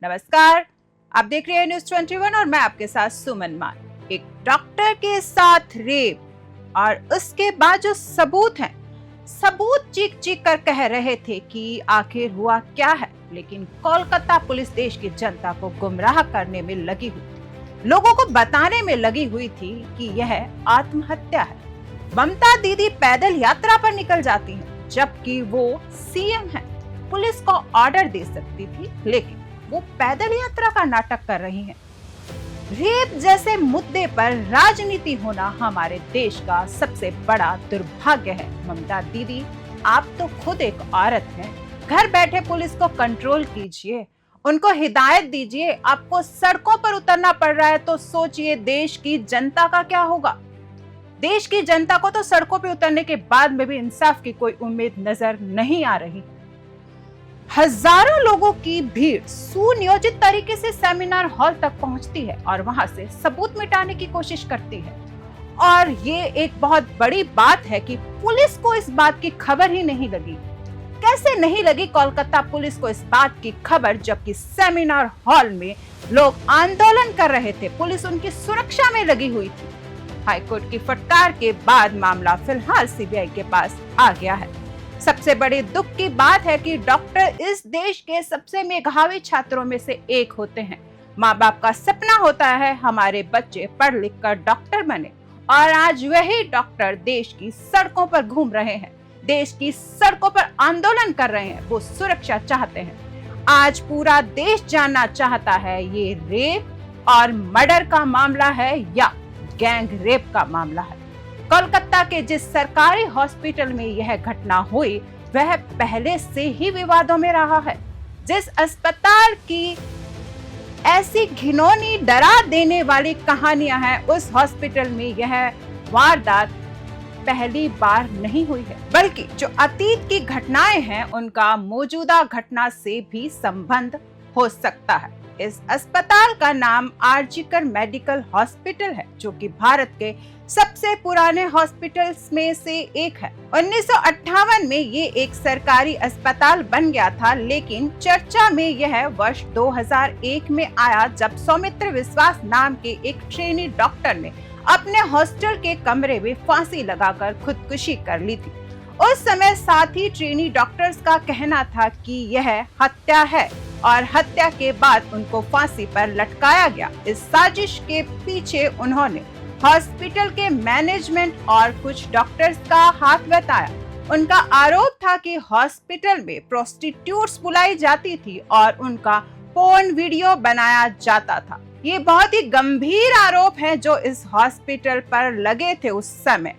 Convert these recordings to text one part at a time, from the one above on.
नमस्कार, आप देख रहे हैं न्यूज़ 21 और मैं आपके साथ सुमन मान। एक डॉक्टर के साथ रेप और उसके बाद जो सबूत चीख चीख कर कह रहे थे कि आखिर हुआ क्या है, लेकिन कोलकाता पुलिस देश की जनता को गुमराह करने में लगी हुई थी, लोगों को बताने में लगी हुई थी कि यह आत्महत्या है। ममता दीदी पैदल यात्रा पर निकल जाती हैं, जबकि वो सीएम है। पुलिस को ऑर्डर दे सकती थी, लेकिन वो पैदल यात्रा का नाटक कर रही हैं। रेप जैसे मुद्दे पर राजनीति होना हमारे देश का सबसे बड़ा दुर्भाग्य है। ममता दीदी, आप तो खुद एक औरत हैं। घर बैठे पुलिस को कंट्रोल कीजिए, उनको हिदायत दीजिए। आपको सड़कों पर उतरना पड़ रहा है तो सोचिए देश की जनता का क्या होगा। देश की जनता को तो सड़कों पर उतरने के बाद में भी इंसाफ की कोई उम्मीद नजर नहीं आ रही। हजारों लोगों की भीड़ सुनियोजित तरीके से सेमिनार हॉल तक पहुंचती है और वहां से सबूत मिटाने की कोशिश करती है। और ये एक बहुत बड़ी बात है कि पुलिस को इस बात की खबर ही नहीं लगी। कैसे नहीं लगी कोलकाता पुलिस को इस बात की खबर, जबकि सेमिनार हॉल में लोग आंदोलन कर रहे थे, पुलिस उनकी सुरक्षा में लगी हुई थी। हाईकोर्ट की फटकार के बाद मामला फिलहाल सीबीआई के पास आ गया है। सबसे बड़े दुख की बात है कि डॉक्टर इस देश के सबसे मेधावी छात्रों में से एक होते हैं। माँ बाप का सपना होता है हमारे बच्चे पढ़ लिख कर डॉक्टर बने, और आज वही डॉक्टर देश की सड़कों पर घूम रहे हैं, देश की सड़कों पर आंदोलन कर रहे हैं। वो सुरक्षा चाहते हैं। आज पूरा देश जानना चाहता है ये रेप और मर्डर का मामला है या गैंग रेप का मामला है। कोलकाता के जिस सरकारी हॉस्पिटल में यह घटना हुई वह पहले से ही विवादों में रहा है। जिस अस्पताल की ऐसी घिनौनी डरा देने वाली कहानियां हैं, उस हॉस्पिटल में यह वारदात पहली बार नहीं हुई है, बल्कि जो अतीत की घटनाएं हैं उनका मौजूदा घटना से भी संबंध हो सकता है। इस अस्पताल का नाम आरजीकर मेडिकल हॉस्पिटल है, जो कि भारत के सबसे पुराने हॉस्पिटल्स में से एक है। 1958 में ये एक सरकारी अस्पताल बन गया था, लेकिन चर्चा में यह वर्ष 2001 में आया जब सौमित्र विश्वास नाम के एक ट्रेनी डॉक्टर ने अपने हॉस्टल के कमरे में फांसी लगाकर खुदकुशी कर ली थी। उस समय साथी ट्रेनी डॉक्टर्स का कहना था कि यह हत्या है और हत्या के बाद उनको फांसी पर लटकाया गया। इस साजिश के पीछे उन्होंने हॉस्पिटल के मैनेजमेंट और कुछ डॉक्टर्स का हाथ बताया। उनका आरोप था कि हॉस्पिटल में प्रोस्टिट्यूट्स बुलाई जाती थी और उनका पोर्न वीडियो बनाया जाता था। ये बहुत ही गंभीर आरोप हैं जो इस हॉस्पिटल पर लगे थे उस समय,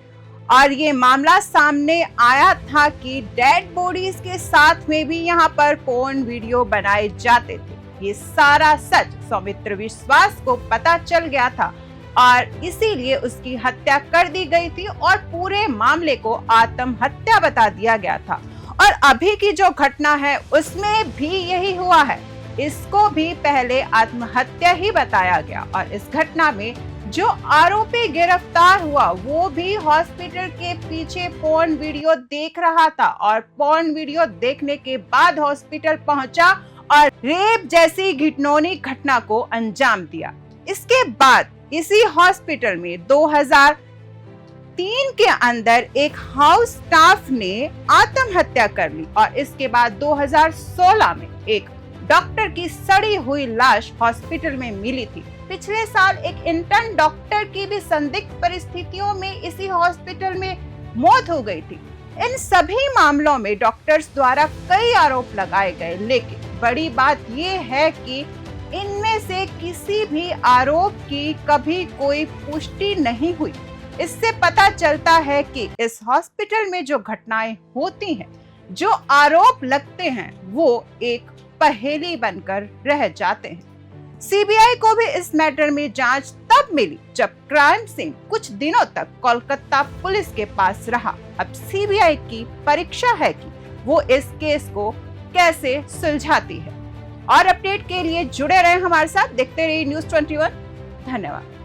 और ये मामला सामने आया था कि डेड बॉडीज के साथ में भी यहाँ पर पोर्न वीडियो बनाए जाते थे। ये सारा सच सौमित्र विश्वास को पता चल गया था और इसीलिए उसकी हत्या कर दी गई थी और पूरे मामले को आत्महत्या बता दिया गया था। और अभी की जो घटना है उसमें भी यही हुआ है, इसको भी पहले आत्महत्या ही बताया गया। और इस घटना में जो आरोपी गिरफ्तार हुआ वो भी हॉस्पिटल के पीछे पोर्न वीडियो देख रहा था और पोर्न वीडियो देखने के बाद हॉस्पिटल पहुंचा और रेप जैसी घिनौनी घटना को अंजाम दिया। इसके बाद इसी हॉस्पिटल में 2003 के अंदर एक हाउस स्टाफ ने आत्महत्या कर ली और इसके बाद 2016 में एक डॉक्टर की सड़ी हुई लाश हॉस्पिटल में मिली थी। पिछले साल एक इंटर्न डॉक्टर की भी संदिग्ध परिस्थितियों में इसी हॉस्पिटल में मौत हो गई थी। इन सभी मामलों में डॉक्टर्स द्वारा कई आरोप लगाए गए, लेकिन बड़ी बात ये है कि इनमें से किसी भी आरोप की कभी कोई पुष्टि नहीं हुई। इससे पता चलता है कि इस हॉस्पिटल में जो घटनाएं होती हैं, जो आरोप लगते हैं, वो एक पहेली बनकर रह जाते हैं। सीबीआई को भी इस मैटर में जांच तब मिली जब क्राइम सीन कुछ दिनों तक कोलकाता पुलिस के पास रहा। अब सीबीआई की परीक्षा है कि वो इस केस को कैसे सुलझाती है। और अपडेट के लिए जुड़े रहे हमारे साथ, देखते रहिए न्यूज़ 21। धन्यवाद।